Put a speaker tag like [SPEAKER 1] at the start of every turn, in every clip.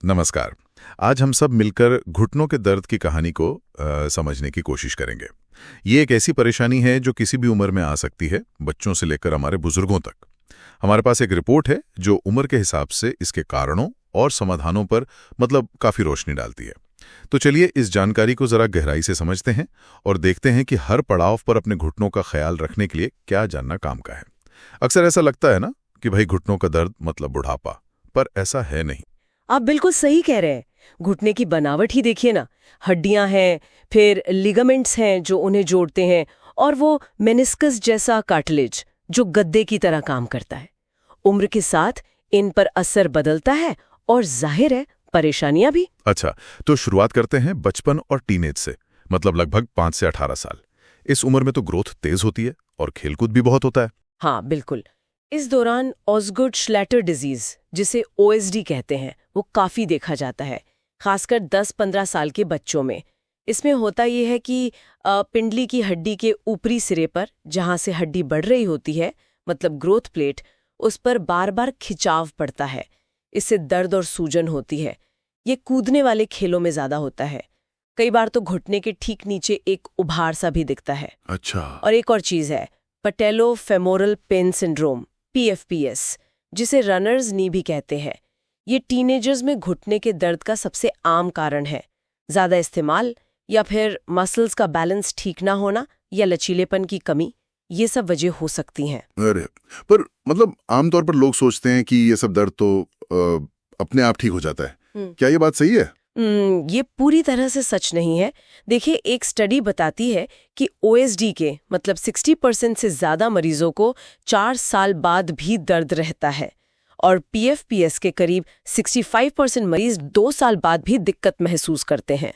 [SPEAKER 1] नमस्कार। आज हम सब मिलकर घुटनों के दर्द की कहानी को समझने की कोशिश करेंगे। ये एक ऐसी परेशानी है जो किसी भी उम्र में आ सकती है, बच्चों से लेकर हमारे बुजुर्गों तक। हमारे पास एक रिपोर्ट है जो उम्र के हिसाब से इसके कारणों और समाधानों पर काफी रोशनी डालती है। तो चलिए इस जानकारी को जरा गहराई से समझते हैं और देखते हैं कि हर पड़ाव पर अपने घुटनों का ख्याल रखने के लिए क्या जानना काम का है। अक्सर ऐसा लगता है ना कि भाई घुटनों का दर्द मतलब बुढ़ापा, पर ऐसा है नहीं।
[SPEAKER 2] आप बिल्कुल सही कह रहे हैं। घुटने की बनावट ही देखिए ना, हड्डियां हैं, फिर लिगामेंट्स हैं जो उन्हें जोड़ते हैं, और वो मेनिस्कस जैसा कार्टिलेज जो गद्दे की तरह काम करता है। उम्र के साथ इन पर असर बदलता है और जाहिर है परेशानियां भी।
[SPEAKER 1] अच्छा, तो शुरुआत करते हैं बचपन और टीनेज से, लगभग 5 से 18 साल। इस उम्र में तो ग्रोथ तेज होती है और खेलकूद भी बहुत होता है।
[SPEAKER 2] हाँ बिल्कुल। इस दौरान ऑस्गुड श्लैटर डिजीज, जिसे ओएसडी कहते हैं, वो काफी देखा जाता है, खासकर 10-15 साल के बच्चों में। इसमें होता यह है कि पिंडली की हड्डी के ऊपरी सिरे पर, जहां से हड्डी बढ़ रही होती है, मतलब ग्रोथ प्लेट, उस पर बार बार खिंचाव पड़ता है। इससे दर्द और सूजन होती है। ये कूदने वाले खेलों में ज्यादा होता है। कई बार तो घुटने के ठीक नीचे एक उभार सा भी दिखता है।
[SPEAKER 1] अच्छा।
[SPEAKER 2] और एक और चीज है, पटेलो-फेमोरल पेन सिंड्रोम, PFPS, जिसे रनर्स नी भी कहते हैं। ये टीनेजर्स में घुटने के दर्द का सबसे आम कारण है। ज्यादा इस्तेमाल या फिर मसल्स का बैलेंस ठीक ना होना या लचीलेपन की कमी, ये सब वजह हो सकती हैं।
[SPEAKER 3] अरे, पर आमतौर पर लोग सोचते हैं कि ये सब दर्द तो अपने आप ठीक हो जाता है। क्या ये बात सही है?
[SPEAKER 2] ये पूरी तरह से सच नहीं है। देखिए, एक स्टडी बताती है कि OSD के 60% से ज्यादा मरीजों को 4 साल बाद भी दर्द रहता है, और PFPS के करीब 65% मरीज 2 साल बाद भी दिक्कत महसूस करते हैं।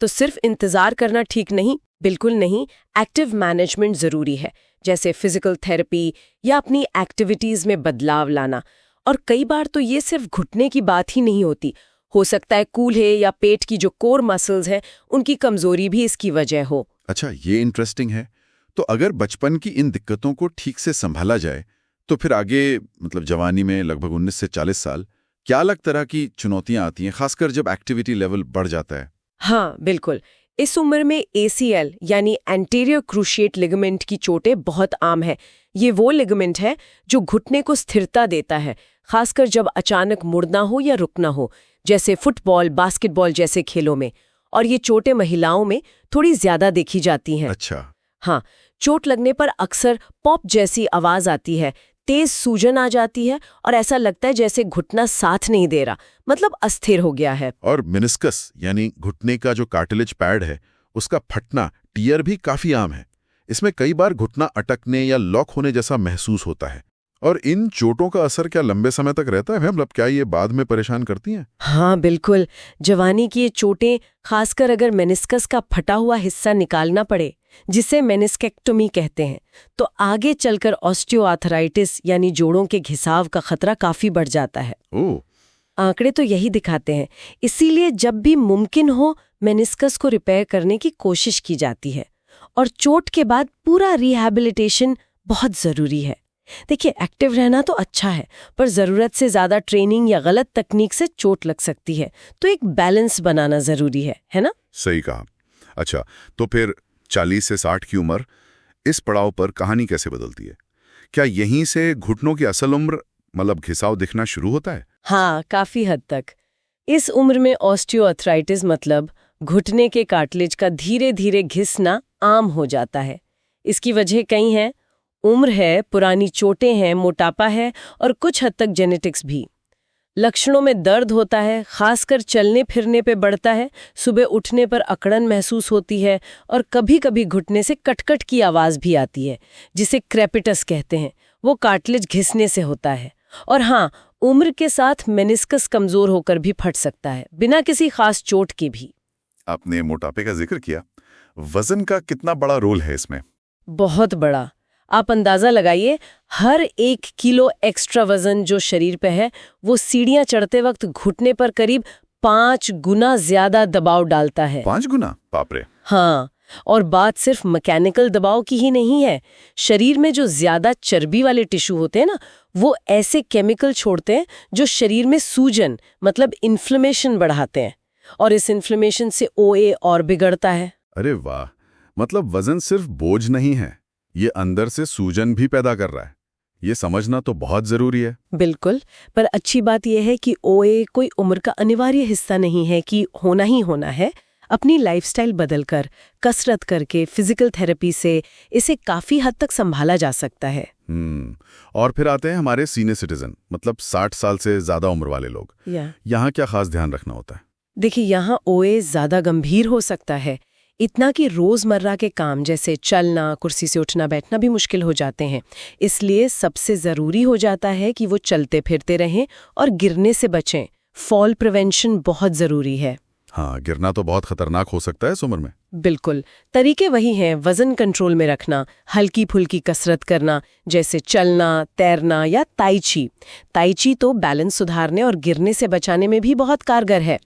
[SPEAKER 2] तो सिर्फ इंतजार करना ठीक नहीं, बिल्कुल नहीं। एक्टिव मैनेजमेंट जरूरी है, जैसे फिजिकल थेरेपी या अपनी एक्टिविटीज में बदलाव लाना। और कई बार तो ये सिर्फ घुटने की बात ही नहीं होती, हो सकता है कूल्हे या पेट की जो कोर मसल्स हैं, उनकी कमजोरी भी इसकी वजह हो।
[SPEAKER 3] अच्छा, ये इंटरेस्टिंग है। तो अगर बचपन की इन दिक्कतों को ठीक से संभाला जाए तो फिर आगे जवानी में लगभग 19 से 40 साल क्या अलग तरह की चुनौतियां आती हैं, खासकर जब एक्टिविटी लेवल बढ़ जाता है?
[SPEAKER 2] हाँ बिल्कुल। इस उम्र में ACL यानी एंटीरियर क्रूशिएट लिगामेंट की चोटें बहुत आम है। ये वो लिगामेंट है जो घुटने को स्थिरता देता है, खासकर जब अचानक मुड़ना हो या रुकना हो, जैसे फुटबॉल, बास्केटबॉल जैसे खेलों में। और ये चोटें महिलाओं में थोड़ी ज्यादा देखी जाती हैं।
[SPEAKER 3] अच्छा।
[SPEAKER 2] हाँ, चोट लगने पर अक्सर पॉप जैसी आवाज आती है, तेज सूजन आ जाती है, और ऐसा लगता है जैसे घुटना साथ नहीं दे रहा, अस्थिर हो गया है।
[SPEAKER 3] और मेनिस्कस यानी घुटने का जो कार्टिलेज पैड है, उसका फटना, टियर भी काफी आम है। इसमें कई बार घुटना अटकने या लॉक होने जैसा महसूस होता है। और इन चोटों का असर क्या लंबे समय तक रहता है? क्या ये बाद में परेशान करती हैं?
[SPEAKER 2] हाँ बिल्कुल। जवानी की ये चोटें, खासकर अगर मेनिस्कस का फटा हुआ हिस्सा निकालना पड़े, जिसे मेनिस्केक्टोमी कहते हैं, तो आगे चलकर ऑस्टियोआर्थराइटिस यानी जोड़ों के घिसाव का खतरा काफी बढ़ जाता है। आंकड़े तो यही दिखाते हैं। इसीलिए जब भी मुमकिन हो, मेनिस्कस को रिपेयर करने की कोशिश की जाती है, और चोट के बाद पूरा रिहैबिलिटेशन बहुत जरूरी है। देखिए, एक्टिव रहना तो अच्छा है, पर जरूरत से ज्यादा ट्रेनिंग या गलत तकनीक से चोट लग सकती है। तो एक बैलेंस बनाना जरूरी है ना?
[SPEAKER 3] सही कहा। अच्छा, तो फिर 40 से 60 की उम्र, इस पड़ाव पर कहानी कैसे बदलती है? क्या यहीं से घुटनों की असल उम्र घिसाव दिखना शुरू होता है?
[SPEAKER 2] हाँ, काफी हद तक। इस उम्र में ऑस्टियोआर्थराइटिस घुटने के कार्टिलेज का धीरे धीरे घिसना आम हो जाता है। इसकी वजह कई हैं। उम्र है, पुरानी चोटें हैं, मोटापा है, और कुछ हद तक जेनेटिक्स भी। लक्षणों में दर्द होता है, खासकर चलने फिरने पे बढ़ता है, सुबह उठने पर अकड़न महसूस होती है, और कभी कभी घुटने से कटकट की आवाज भी आती है, जिसे क्रेपिटस कहते हैं। वो कार्टिलेज घिसने से होता है। और हाँ, उम्र के साथ मेनिस्कस कमजोर होकर भी फट सकता है, बिना किसी खास चोट के भी।
[SPEAKER 3] आपने मोटापे का जिक्र किया, वजन का कितना बड़ा रोल है इसमें?
[SPEAKER 2] बहुत बड़ा। आप अंदाजा लगाइए, हर 1 किलो एक्स्ट्रा वजन जो शरीर पे है, वो सीढ़ियां चढ़ते वक्त घुटने पर करीब 5 गुना ज्यादा दबाव डालता है।
[SPEAKER 3] 5 गुना? बाप रे।
[SPEAKER 2] हाँ, और बात सिर्फ मैकेनिकल दबाव की ही नहीं है। शरीर में जो ज्यादा चर्बी वाले टिश्यू होते हैं ना, वो ऐसे केमिकल छोड़ते हैं जो शरीर में सूजन मतलब इन्फ्लेमेशन बढ़ाते हैं, और इस इन्फ्लेमेशन से ओए और बिगड़ता है।
[SPEAKER 3] अरे वाह, मतलब वजन सिर्फ बोझ नहीं है, ये अंदर से सूजन भी पैदा कर रहा है। ये समझना तो बहुत जरूरी है।
[SPEAKER 2] बिल्कुल, पर अच्छी बात यह है कि ओए कोई उम्र का अनिवार्य हिस्सा नहीं है कि होना ही होना है। अपनी लाइफस्टाइल बदलकर, कसरत करके, फिजिकल थेरेपी से इसे काफी हद तक संभाला जा सकता है।
[SPEAKER 3] और फिर आते हैं हमारे सीनियर सिटीजन, मतलब 60 साल से ज्यादा उम्र वाले लोग। यहाँ क्या खास ध्यान रखना होता है?
[SPEAKER 2] देखिए, यहाँ ओए ज्यादा गंभीर हो सकता है, इतना कि रोजमर्रा के काम जैसे चलना, कुर्सी से उठना बैठना भी मुश्किल हो जाते हैं। इसलिए सबसे जरूरी हो जाता है कि वो चलते फिरते रहें और गिरने से बचें। फॉल प्रिवेंशन बहुत जरूरी है।
[SPEAKER 3] हाँ, गिरना तो बहुत खतरनाक हो सकता है इस उम्र में।
[SPEAKER 2] बिल्कुल, तरीके वही हैं, वजन कंट्रोल में रखना, हल्की फुल्की कसरत करना जैसे चलना, तैरना या ताई ची। ताई ची तो बैलेंस सुधारने और गिरने से बचाने में भी बहुत कारगर है।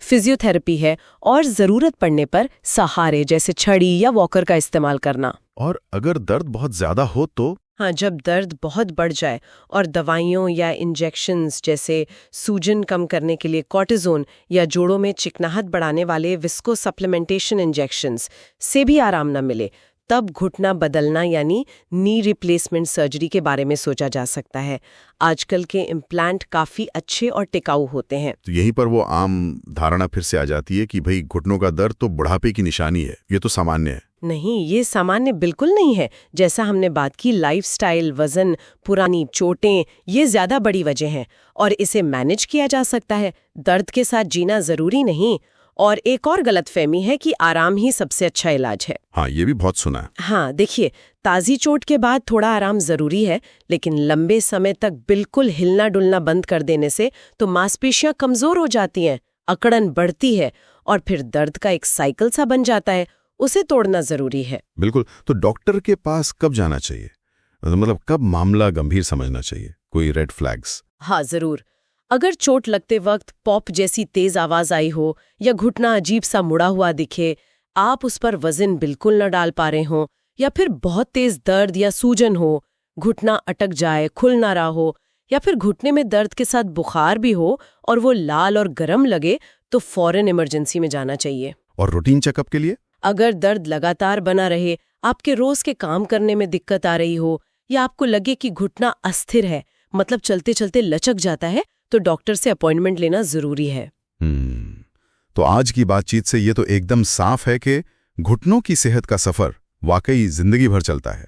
[SPEAKER 2] फिजियोथेरेपी है, और जरूरत पड़ने पर सहारे जैसे छड़ी या वॉकर का इस्तेमाल करना।
[SPEAKER 3] और अगर दर्द बहुत ज्यादा हो तो?
[SPEAKER 2] हाँ, जब दर्द बहुत बढ़ जाए और दवाइयों या इंजेक्शंस जैसे सूजन कम करने के लिए कॉर्टिजोन या जोड़ों में चिकनाहट बढ़ाने वाले विस्को सप्लीमेंटेशन इंजेक्शंस से भी आराम न मिले, तब घुटना बदलना यानी नी रिप्लेसमेंट सर्जरी के बारे में सोचा जा सकता है। आजकल के इम्प्लांट काफी अच्छे और टिकाऊ होते हैं।
[SPEAKER 3] तो यहीं पर वो आम धारणा फिर से आ जाती है कि भाई घुटनों का दर्द तो बुढ़ापे की निशानी है, ये तो सामान्य है।
[SPEAKER 2] नहीं, ये सामान्य बिल्कुल नहीं है। जैसा हमने बात की, लाइफस्टाइल, वजन, पुरानी चोटें, ये ज्यादा बड़ी वजह हैं, और इसे मैनेज किया जा सकता है। दर्द के साथ जीना जरूरी नहीं। और एक और गलतफहमी है कि आराम ही सबसे अच्छा इलाज है।
[SPEAKER 3] हाँ, ये भी बहुत सुना है।
[SPEAKER 2] हाँ, देखिए, ताज़ी चोट के बाद थोड़ा आराम जरूरी है, लेकिन लंबे समय तक बिल्कुल हिलना डुलना बंद कर देने से तो मांसपेशियां कमजोर हो जाती हैं, अकड़न बढ़ती है, और फिर दर्द का एक साइकिल सा बन जाता है। उसे तोड़ना जरूरी है।
[SPEAKER 3] बिल्कुल। तो डॉक्टर के पास कब जाना चाहिए, मतलब कब मामला गंभीर समझना चाहिए? कोई रेड फ्लैग्स?
[SPEAKER 2] हाँ, जरूर। अगर चोट लगते वक्त पॉप जैसी तेज आवाज आई हो या घुटना अजीब सा मुड़ा हुआ दिखे, आप उस पर वजन बिल्कुल न डाल पा रहे हो, या फिर बहुत तेज दर्द या सूजन हो, घुटना अटक जाए, खुल ना रहा हो, या फिर घुटने में दर्द के साथ बुखार भी हो और वो लाल और गर्म लगे, तो फौरन इमरजेंसी में जाना चाहिए।
[SPEAKER 3] और रूटीन चेकअप के लिए?
[SPEAKER 2] अगर दर्द लगातार बना रहे, आपके रोज के काम करने में दिक्कत आ रही हो, या आपको लगे कि घुटना अस्थिर है, मतलब चलते चलते लचक जाता है, तो डॉक्टर से अपॉइंटमेंट लेना जरूरी है।
[SPEAKER 3] तो आज की बातचीत से ये तो एकदम साफ है कि घुटनों की सेहत का सफर वाकई जिंदगी भर चलता है।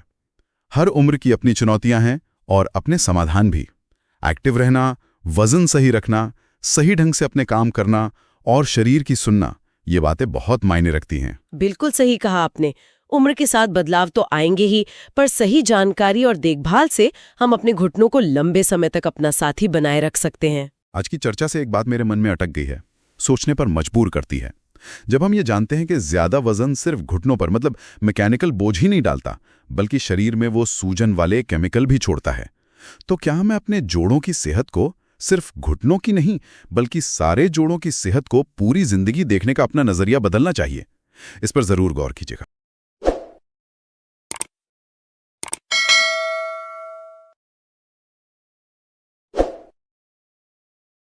[SPEAKER 3] हर उम्र की अपनी चुनौतियां हैं और अपने समाधान भी। एक्टिव रहना, वजन सही रखना, सही ढंग से अपने काम करना और शरीर की सुनना, ये बातें बहुत मायने रखती हैं।
[SPEAKER 2] बिल्कुल सही कहा आपने। उम्र के साथ बदलाव तो आएंगे ही, पर सही जानकारी और देखभाल से हम अपने घुटनों को लंबे समय तक अपना साथी बनाए रख सकते हैं।
[SPEAKER 3] आज की चर्चा से एक बात मेरे मन में अटक गई है, सोचने पर मजबूर करती है। जब हम ये जानते हैं कि ज्यादा वजन सिर्फ घुटनों पर मतलब मैकेनिकल बोझ ही नहीं डालता, बल्कि शरीर में वो सूजन वाले केमिकल भी छोड़ता है, तो क्या हमें अपने जोड़ों की सेहत को सिर्फ घुटनों की नहीं बल्कि सारे जोड़ों की सेहत को पूरी जिंदगी देखने का अपना नजरिया बदलना चाहिए? इस पर जरूर गौर कीजिएगा।